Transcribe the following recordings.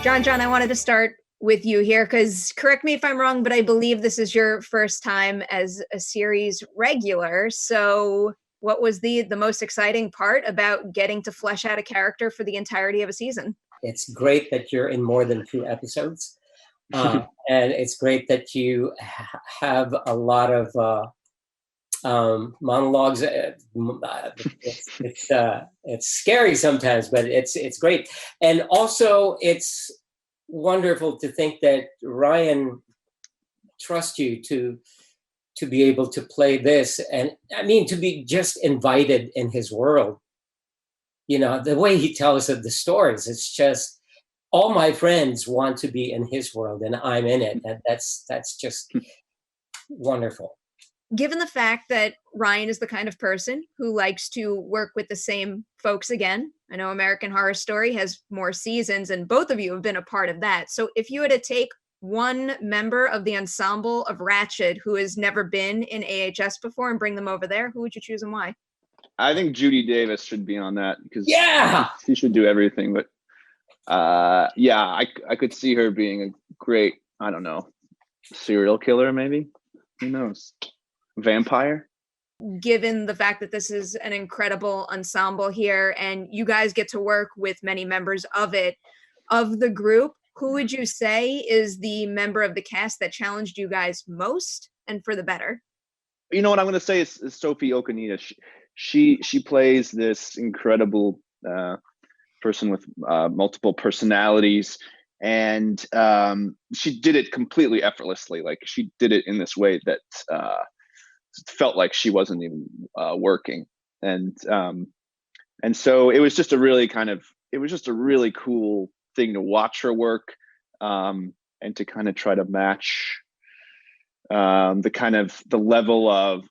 Jon, I wanted to start with you here because correct me if I'm wrong, but I believe this is your first time as a series regular. So what was the most exciting part about getting to flesh out a character for the entirety of a season? It's great that you're in more than 2 episodes. And it's great that you have a lot of monologues. It's scary sometimes, but it's great. And also it's wonderful to think that Ryan trusts you to be able to play this. And I mean, to be just invited in his world. You know, the way he tells the stories, it's just, all my friends want to be in his world and I'm in it. And that's just wonderful. Given the fact that Ryan is the kind of person who likes to work with the same folks again, I know American Horror Story has more seasons and both of you have been a part of that. So if you were to take one member of the ensemble of Ratched who has never been in AHS before and bring them over there, who would you choose and why? I think Judy Davis should be on that because she should do everything. But I could see her being a great, I don't know, serial killer maybe. Who knows? Vampire. Given the fact that this is an incredible ensemble here and you guys get to work with many members of it, of the group, who would you say is the member of the cast that challenged you guys most and for the better? You know what I'm going to say is Sophie Okonedo. She plays this incredible person with multiple personalities, and she did it completely effortlessly. Like, she did it in this way that felt like she wasn't even working, and so it was just a really cool thing to watch her work, and to kind of try to match the level of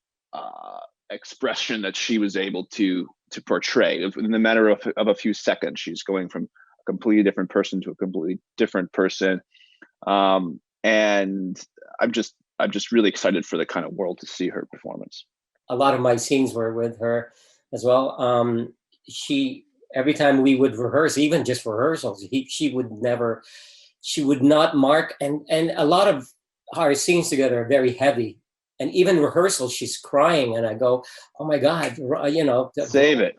expression that she was able to portray in the matter of a few seconds. She's going from a completely different person to a completely different person, and I'm just really excited for the kind of world to see her performance. A lot of my scenes were with her as well. Every time we would rehearse, even just rehearsals, she would not mark, and a lot of our scenes together are very heavy. And even rehearsals, she's crying, and I go, "Oh my God, you know, save it,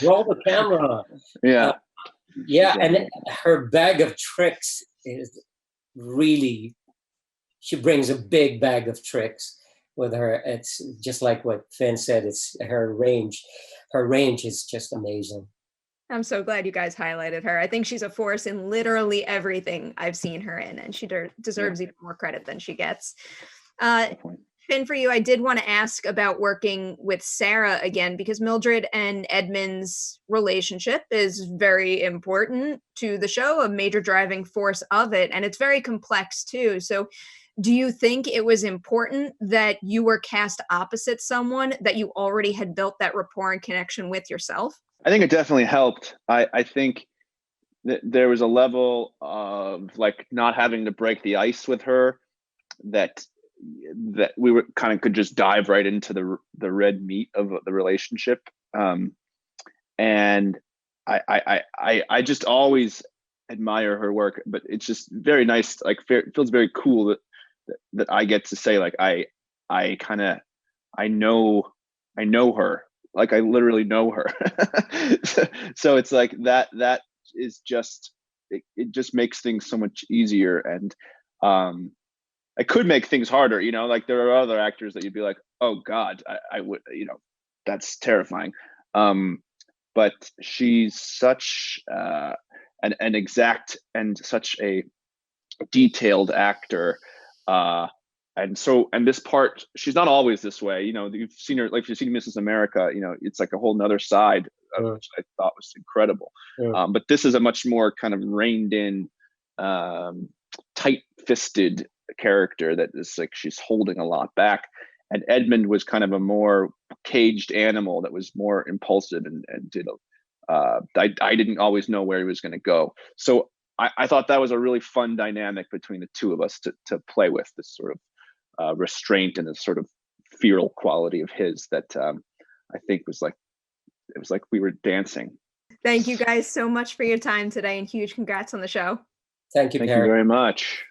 roll the camera." Yeah, and her bag of tricks is really. She brings a big bag of tricks with her. It's just like what Finn said. It's her range. Her range is just amazing. I'm so glad you guys highlighted her. I think she's a force in literally everything I've seen her in, and she deserves even more credit than she gets. Finn, for you, I did want to ask about working with Sarah again, because Mildred and Edmund's relationship is very important to the show, a major driving force of it, and it's very complex too. So do you think it was important that you were cast opposite someone that you already had built that rapport and connection with yourself? I think it definitely helped. I think that there was a level of like not having to break the ice with her, that we were kind of could just dive right into the red meat of the relationship. And I just always admire her work, but it's just very nice. Like, it feels very cool that I get to say, like, I know her. Like, I literally know her. So it's like that is just, it just makes things so much easier. And I could make things harder, you know, like there are other actors that you'd be like, oh God, I would, you know, that's terrifying. But she's such an exact and such a detailed actor. And this part, she's not always this way. You know, you've seen her, like if you've seen Mrs. America, you know, it's like a whole nother side, which I thought was incredible. But this is a much more kind of reined in, tight-fisted character that is like, she's holding a lot back. And Edmund was kind of a more caged animal that was more impulsive and did I didn't always know where he was going to go. So I thought that was a really fun dynamic between the two of us to play with, this sort of restraint and this sort of feral quality of his that I think was like, it was like we were dancing. Thank you guys so much for your time today, and huge congrats on the show. Thank you, Thank you Perry. very much.